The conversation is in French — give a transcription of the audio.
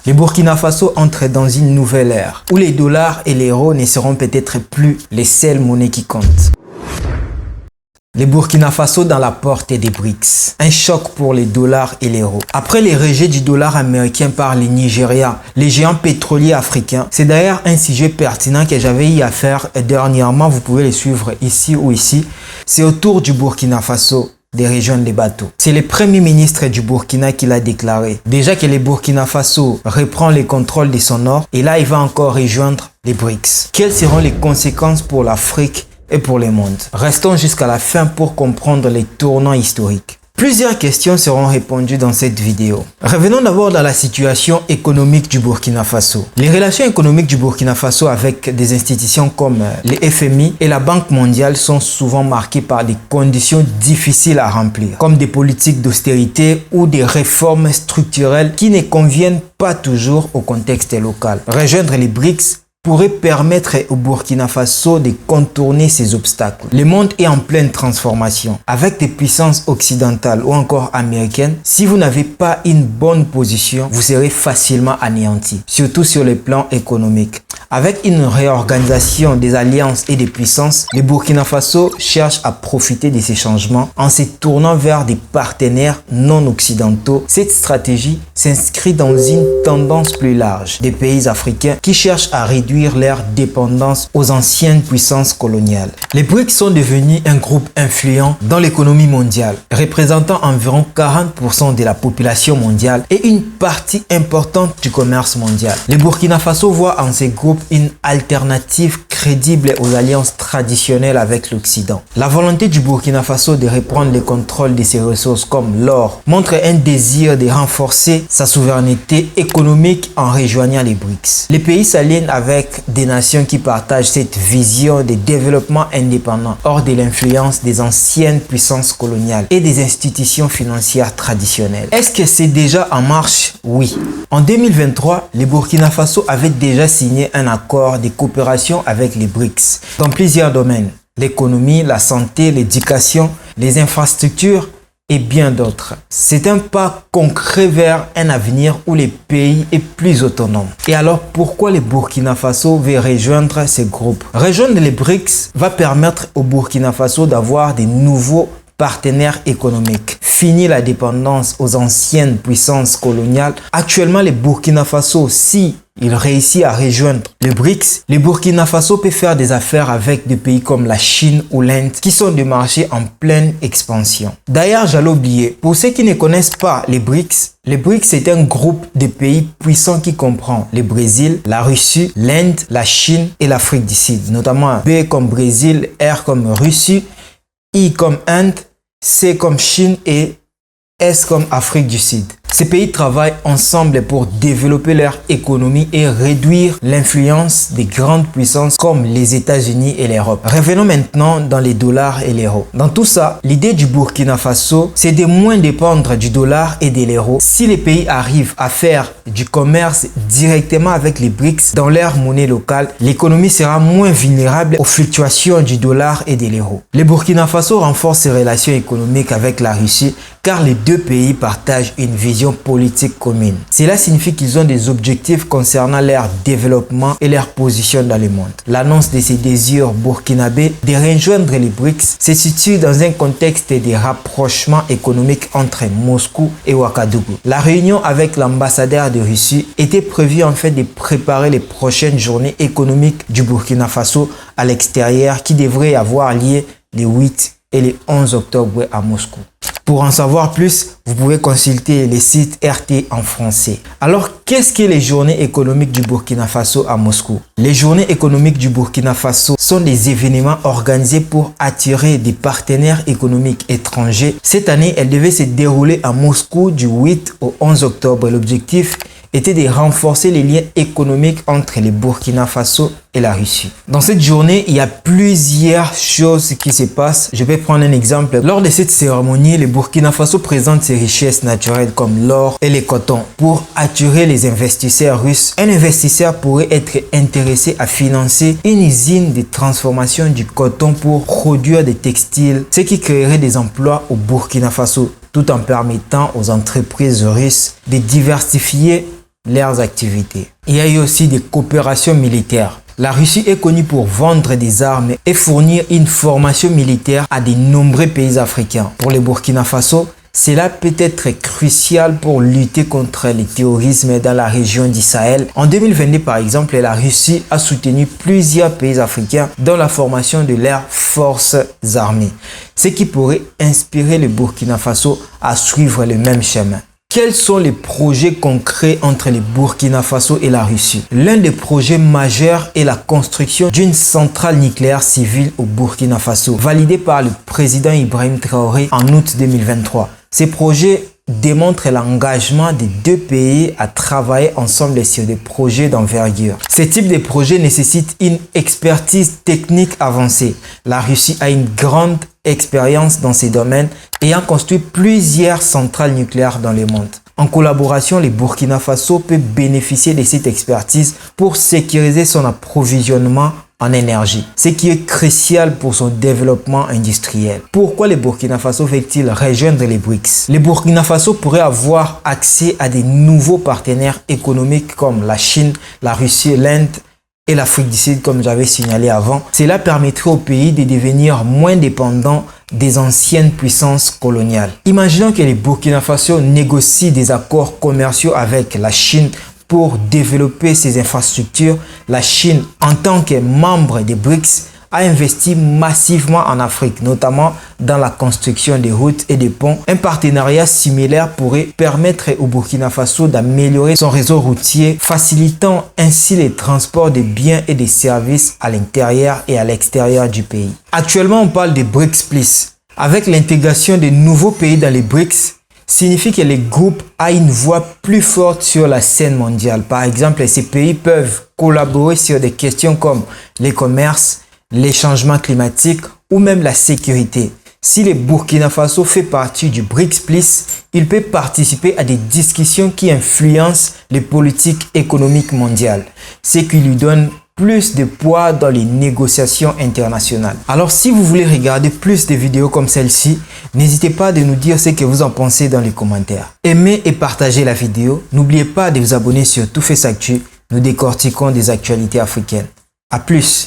Le Burkina Faso entre dans une nouvelle ère où les dollars et les euros ne seront peut-être plus les seules monnaies qui comptent. Le Burkina Faso dans la porte des BRICS. Un choc pour les dollars et l'euro. Après les rejets du dollar américain par le Nigeria, les géants pétroliers africains, c'est d'ailleurs un sujet pertinent que j'avais eu à faire dernièrement. Vous pouvez le suivre ici ou ici. C'est autour du Burkina Faso de rejoindre les bateaux. C'est le premier ministre du Burkina qui l'a déclaré. Déjà que le Burkina Faso reprend le contrôle de son nord et là il va encore rejoindre les BRICS. Quelles seront les conséquences pour l'Afrique et pour le monde? Restons jusqu'à la fin pour comprendre les tournants historiques. Plusieurs questions seront répondues dans cette vidéo. Revenons d'abord dans la situation économique du Burkina Faso. Les relations économiques du Burkina Faso avec des institutions comme le FMI et la Banque mondiale sont souvent marquées par des conditions difficiles à remplir, comme des politiques d'austérité ou des réformes structurelles qui ne conviennent pas toujours au contexte local. Rejoindre les BRICS pourrait permettre au Burkina Faso de contourner ces obstacles. Le monde est en pleine transformation. Avec des puissances occidentales ou encore américaines, si vous n'avez pas une bonne position, vous serez facilement anéanti, surtout sur le plan économique. Avec une réorganisation des alliances et des puissances, le Burkina Faso cherche à profiter de ces changements en se tournant vers des partenaires non occidentaux. Cette stratégie s'inscrit dans une tendance plus large des pays africains qui cherchent à réduire leur dépendance aux anciennes puissances coloniales. Les BRICS sont devenus un groupe influent dans l'économie mondiale, représentant environ 40% de la population mondiale et une partie importante du commerce mondial. Le Burkina Faso voit en ces groupes une alternative crédible aux alliances traditionnelles avec l'Occident. La volonté du Burkina Faso de reprendre le contrôle de ses ressources comme l'or montre un désir de renforcer sa souveraineté économique en rejoignant les BRICS. Les pays s'alignent avec des nations qui partagent cette vision de développement indépendant hors de l'influence des anciennes puissances coloniales et des institutions financières traditionnelles. Est-ce que c'est déjà en marche? Oui. En 2023, le Burkina Faso avait déjà signé un accord de coopération avec les BRICS dans plusieurs domaines: l'économie, la santé, l'éducation, les infrastructures et bien d'autres. C'est un pas concret vers un avenir où le pays est plus autonome. Et alors, pourquoi le Burkina Faso veut rejoindre ce groupe? Rejoindre les BRICS va permettre au Burkina Faso d'avoir de nouveaux partenaires économiques. Fini la dépendance aux anciennes puissances coloniales. Actuellement, le Burkina Faso, si il réussit à rejoindre le BRICS, le Burkina Faso peut faire des affaires avec des pays comme la Chine ou l'Inde qui sont des marchés en pleine expansion. D'ailleurs, j'allais oublier, pour ceux qui ne connaissent pas les BRICS c'est un groupe de pays puissants qui comprend le Brésil, la Russie, l'Inde, la Chine et l'Afrique du Sud, notamment B comme Brésil, R comme Russie, I comme Inde, C comme Chine et S comme Afrique du Sud. Ces pays travaillent ensemble pour développer leur économie et réduire l'influence des grandes puissances comme les États-Unis et l'Europe. Revenons maintenant dans les dollars et l'euro. Dans tout ça, l'idée du Burkina Faso, c'est de moins dépendre du dollar et de l'euro. Si les pays arrivent à faire du commerce directement avec les BRICS dans leur monnaie locale, l'économie sera moins vulnérable aux fluctuations du dollar et de l'euro. Le Burkina Faso renforce ses relations économiques avec la Russie car les deux pays partagent une vision politique commune. Cela signifie qu'ils ont des objectifs concernant leur développement et leur position dans le monde. L'annonce de ces désirs burkinabés de rejoindre les BRICS se situe dans un contexte de rapprochement économique entre Moscou et Ouagadougou. La réunion avec l'ambassadeur de Russie était prévue en fait de préparer les prochaines journées économiques du Burkina Faso à l'extérieur qui devraient avoir lieu les 8 et les 11 octobre à Moscou. Pour en savoir plus, vous pouvez consulter les sites RT en français. Alors, qu'est-ce que les journées économiques du Burkina Faso à Moscou? Les journées économiques du Burkina Faso sont des événements organisés pour attirer des partenaires économiques étrangers. Cette année, elles devaient se dérouler à Moscou du 8 au 11 octobre. L'objectif était de renforcer les liens économiques entre le Burkina Faso et la Russie. Dans cette journée, il y a plusieurs choses qui se passent. Je vais prendre un exemple. Lors de cette cérémonie, le Burkina Faso présente ses richesses naturelles comme l'or et le coton pour attirer les investisseurs russes. Un investisseur pourrait être intéressé à financer une usine de transformation du coton pour produire des textiles, ce qui créerait des emplois au Burkina Faso, tout en permettant aux entreprises russes de diversifier leurs activités. Il y a eu aussi des coopérations militaires. La Russie est connue pour vendre des armes et fournir une formation militaire à de nombreux pays africains. Pour le Burkina Faso, cela peut être crucial pour lutter contre le terrorisme dans la région du Sahel. En 2022, par exemple, la Russie a soutenu plusieurs pays africains dans la formation de leurs forces armées, ce qui pourrait inspirer le Burkina Faso à suivre le même chemin. Quels sont les projets concrets entre le Burkina Faso et la Russie? L'un des projets majeurs est la construction d'une centrale nucléaire civile au Burkina Faso, validée par le président Ibrahim Traoré en août 2023. Ces projets démontrent l'engagement des deux pays à travailler ensemble sur des projets d'envergure. Ce type de projet nécessite une expertise technique avancée. La Russie a une grande expérience dans ces domaines, ayant construit plusieurs centrales nucléaires dans le monde. En collaboration, le Burkina Faso peut bénéficier de cette expertise pour sécuriser son approvisionnement en énergie, ce qui est crucial pour son développement industriel. Pourquoi le Burkina Faso veut-il rejoindre les BRICS? Le Burkina Faso pourrait avoir accès à des nouveaux partenaires économiques comme la Chine, la Russie, l'Inde et l'Afrique du Sud, comme j'avais signalé avant. Cela permettrait au pays de devenir moins dépendant des anciennes puissances coloniales. Imaginons que le Burkina Faso négocie des accords commerciaux avec la Chine pour développer ses infrastructures. La Chine, en tant que membre des BRICS, a investi massivement en Afrique, notamment dans la construction des routes et des ponts. Un partenariat similaire pourrait permettre au Burkina Faso d'améliorer son réseau routier, facilitant ainsi les transports de biens et de services à l'intérieur et à l'extérieur du pays. Actuellement, on parle des BRICS+. Avec l'intégration de nouveaux pays dans les BRICS, signifie que les groupes ont une voix plus forte sur la scène mondiale. Par exemple, ces pays peuvent collaborer sur des questions comme le commerce, les changements climatiques ou même la sécurité. Si le Burkina Faso fait partie du BRICS+, il peut participer à des discussions qui influencent les politiques économiques mondiales, ce qui lui donne plus de poids dans les négociations internationales. Alors si vous voulez regarder plus de vidéos comme celle-ci, n'hésitez pas à nous dire ce que vous en pensez dans les commentaires. Aimez et partagez la vidéo. N'oubliez pas de vous abonner sur Tout Face Actu. Nous décortiquons des actualités africaines. À plus!